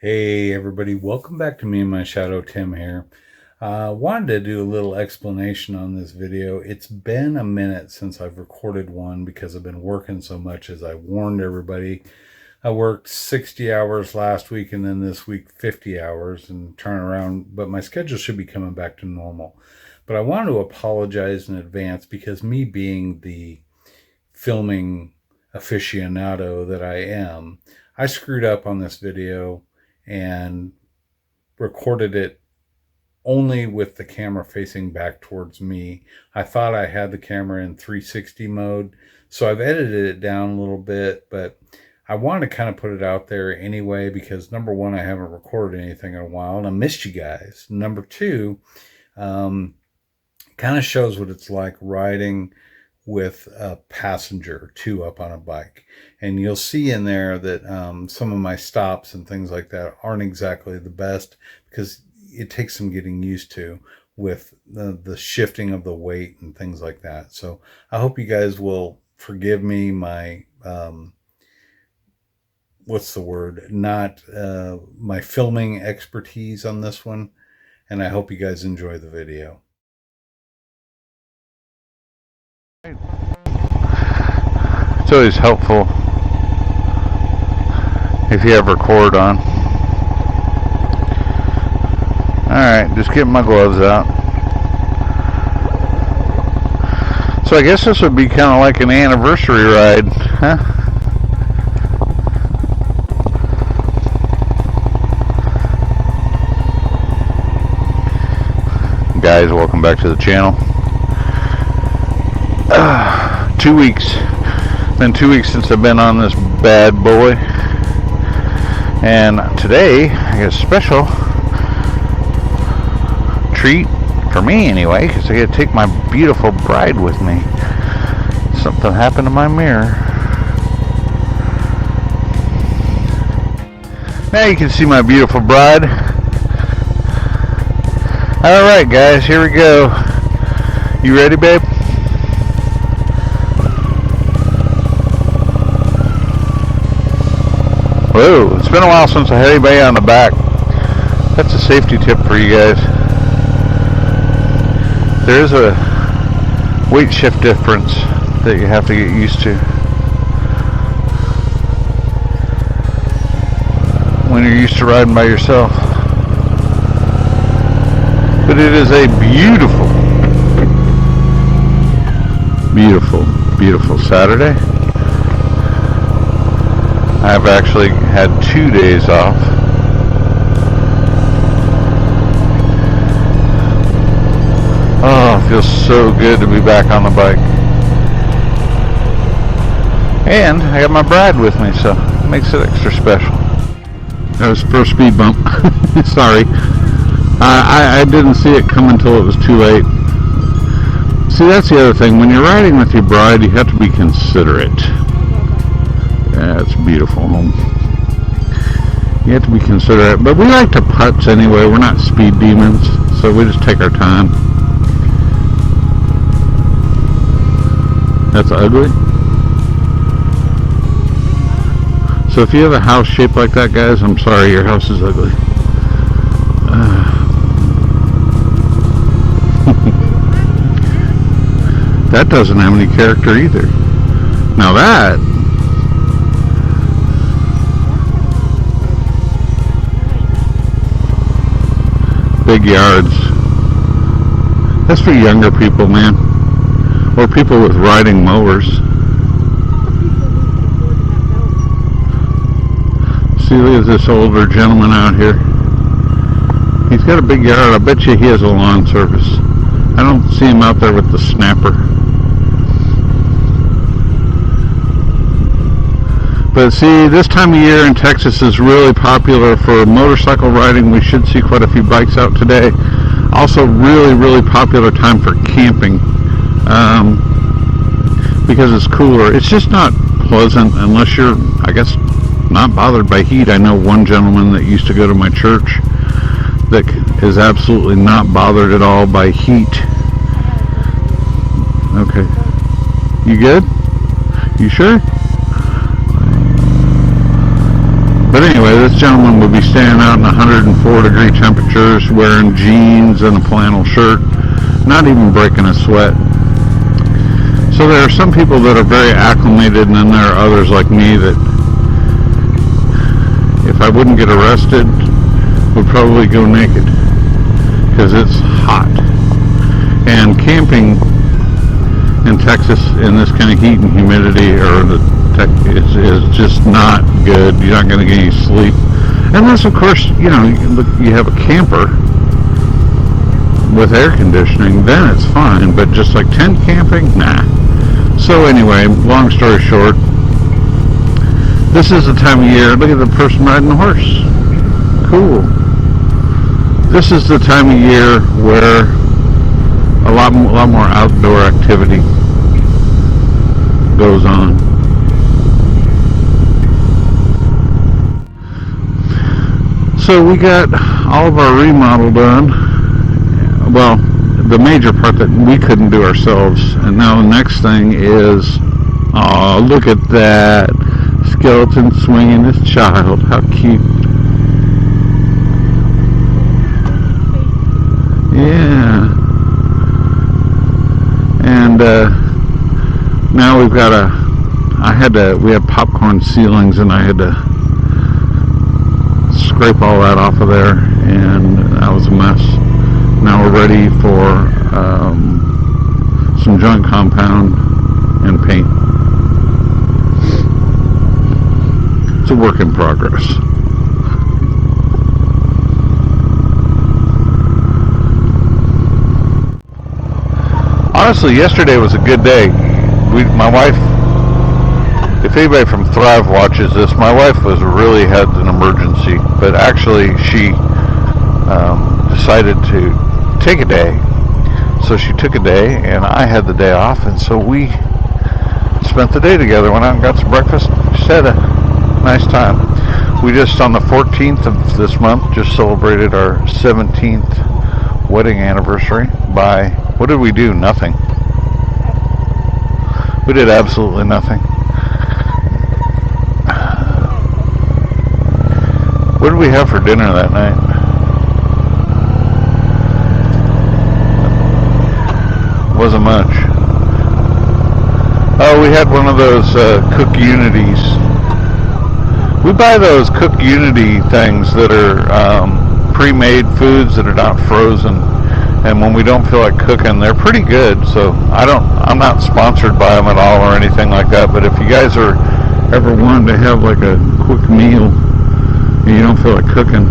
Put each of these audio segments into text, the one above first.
Hey everybody, welcome back to Me and My Shadow. Tim here. Wanted to do a little explanation on this video. It's been a minute since I've recorded one because I've been working so much. As I warned everybody, I worked 60 hours last week and then this week 50 hours and turn around, but my schedule should be coming back to normal. But I want to apologize in advance because me being the filming aficionado that I am, I screwed up on this video and recorded it only with the camera facing back towards me. I thought I had the camera in 360 mode, so I've edited it down a little bit, but I wanted to kind of put it out there anyway because number one, I haven't recorded anything in a while and I missed you guys. Number two, kind of shows what it's like riding with a passenger, two up on a bike. And you'll see in there that some of my stops and things like that aren't exactly the best because it takes some getting used to with the shifting of the weight and things like that. So I hope you guys will forgive me my what's the word, not my filming expertise on this one, and I hope you guys enjoy the video. It's always helpful if you have record on. Alright, just getting my gloves out. So I guess this would be kind of like an anniversary ride, huh? Guys, welcome back to the channel. 2 weeks. Been 2 weeks since I've been on this bad boy, and today I got a special treat for me anyway, because I got to take my beautiful bride with me. Something happened to my mirror. Now you can see my beautiful bride. Alright guys, here we go. You ready, babe? Whoa, it's been a while since I had anybody on the back. That's a safety tip for you guys. There is a weight shift difference that you have to get used to when you're used to riding by yourself. But it is a beautiful, beautiful, beautiful Saturday. I've actually had 2 days off. Oh, it feels so good to be back on the bike. And I got my bride with me, so it makes it extra special. That was the first speed bump. Sorry. I didn't see it come until it was too late. See, that's the other thing. When you're riding with your bride, you have to be considerate. Yeah, it's a beautiful home. You have to be considerate, but we like to putz anyway. We're not speed demons, so we just take our time. That's ugly. So if you have a house shaped like that, guys, I'm sorry, your house is ugly. That doesn't have any character either. Now that big yards. That's for younger people, man. Or people with riding mowers. See, look at this older gentleman out here. He's got a big yard. I bet you he has a lawn service. I don't see him out there with the snapper. But see, this time of year in Texas is really popular for motorcycle riding. We should see quite a few bikes out today. Also, really, really popular time for camping because it's cooler. It's just not pleasant unless you're, I guess, not bothered by heat. I know one gentleman that used to go to my church that is absolutely not bothered at all by heat. Okay. You good? You sure? But anyway, this gentleman would be standing out in 104 degree temperatures, wearing jeans and a flannel shirt, not even breaking a sweat. So there are some people that are very acclimated, and then there are others like me that, if I wouldn't get arrested, would probably go naked, because it's hot. And camping in Texas in this kind of heat and humidity, or is just not good. You're not going to get any sleep, unless, of course, you have a camper with air conditioning. Then it's fine. But just like tent camping, nah. So anyway, long story short, this is the time of year. Look at the person riding the horse. Cool. This is the time of year where a lot more outdoor activity goes on. So we got all of our remodel done. Well, the major part that we couldn't do ourselves. And now the next thing is, oh, look at that skeleton swinging his child. How cute. Yeah. And now we've got we had popcorn ceilings, and I had to scrape all that off of there, and that was a mess. Now we're ready for some joint compound and paint. It's a work in progress. Honestly, yesterday was a good day. My wife, if anybody from Thrive watches this, my wife really had an emergency, but actually she decided to take a day. So she took a day, and I had the day off, and so we spent the day together. Went out and got some breakfast. Just had a nice time. We just, on the 14th of this month, just celebrated our 17th wedding anniversary by, what did we do? Nothing. We did absolutely nothing. What did we have for dinner that night? Wasn't much. Oh, we had one of those Cook Unities. We buy those Cook Unity things that are pre-made foods that are not frozen. And when we don't feel like cooking, they're pretty good. So I'm not sponsored by them at all or anything like that. But if you guys are ever wanting to have like a quick meal and you don't feel like cooking,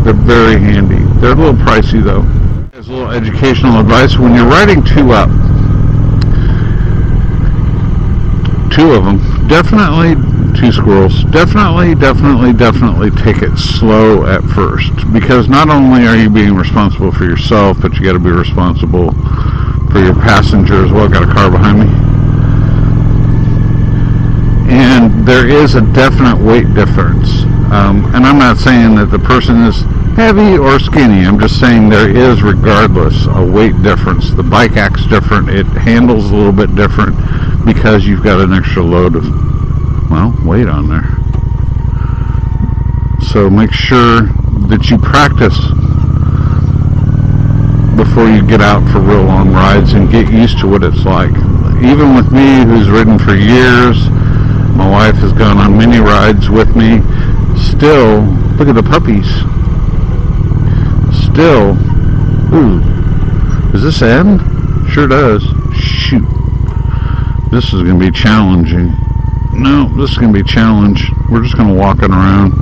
they're very handy. They're a little pricey though. As a little educational advice, when you're riding two up, two of them, definitely two squirrels, definitely take it slow at first, because not only are you being responsible for yourself, but you got to be responsible for your passenger as well. Got a car behind me, and there is a definite weight difference, and I'm not saying that the person is heavy or skinny. I'm just saying there is, regardless, a weight difference. The bike acts different. It handles a little bit different because you've got an extra load of, well, weight on there. So make sure that you practice before you get out for real long rides and get used to what it's like. Even with me, who's ridden for years, my wife has gone on many rides with me, still, look at the puppies. Still, ooh, does this end? Sure does. Shoot. This is going to be challenging. No, this is going to be a challenge. We're just going to walk it around.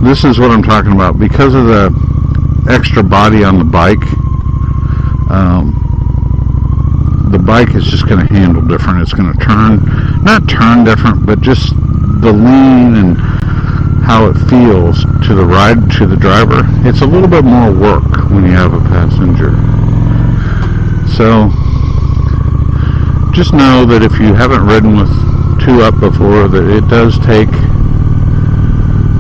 This is what I'm talking about. Because of the extra body on the bike is just going to handle different. It's going to turn, not turn different, but just the lean and how it feels to the ride, to the driver. It's a little bit more work when you have a passenger. So just know that if you haven't ridden with two up before, that it does take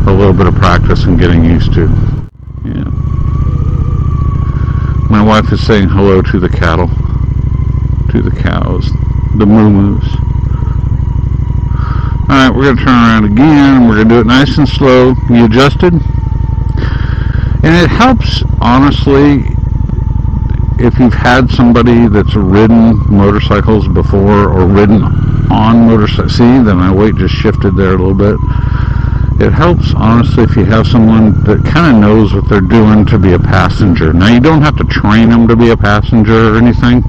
a little bit of practice and getting used to. Yeah. My wife is saying hello to the cattle, to the cows, the moo-moos. Alright, we're going to turn around again. We're going to do it nice and slow. You adjusted? And it helps, honestly, if you've had somebody that's ridden motorcycles before or ridden on motorcycles. See, then my weight just shifted there a little bit. It helps, honestly, if you have someone that kind of knows what they're doing to be a passenger. Now, you don't have to train them to be a passenger or anything,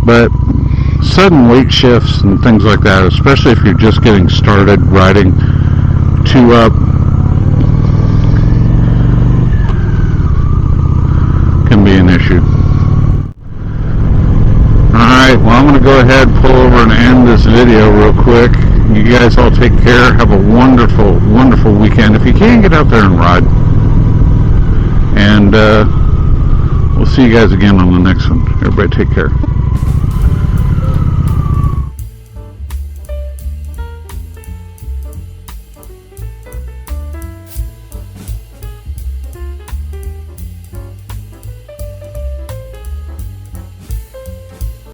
but sudden weight shifts and things like that, especially if you're just getting started riding 2-up, can be an issue. Alright, well, I'm going to go ahead, pull over and end this video real quick. You guys all take care. Have a wonderful, wonderful weekend. If you can, get out there and ride. And we'll see you guys again on the next one. Everybody take care.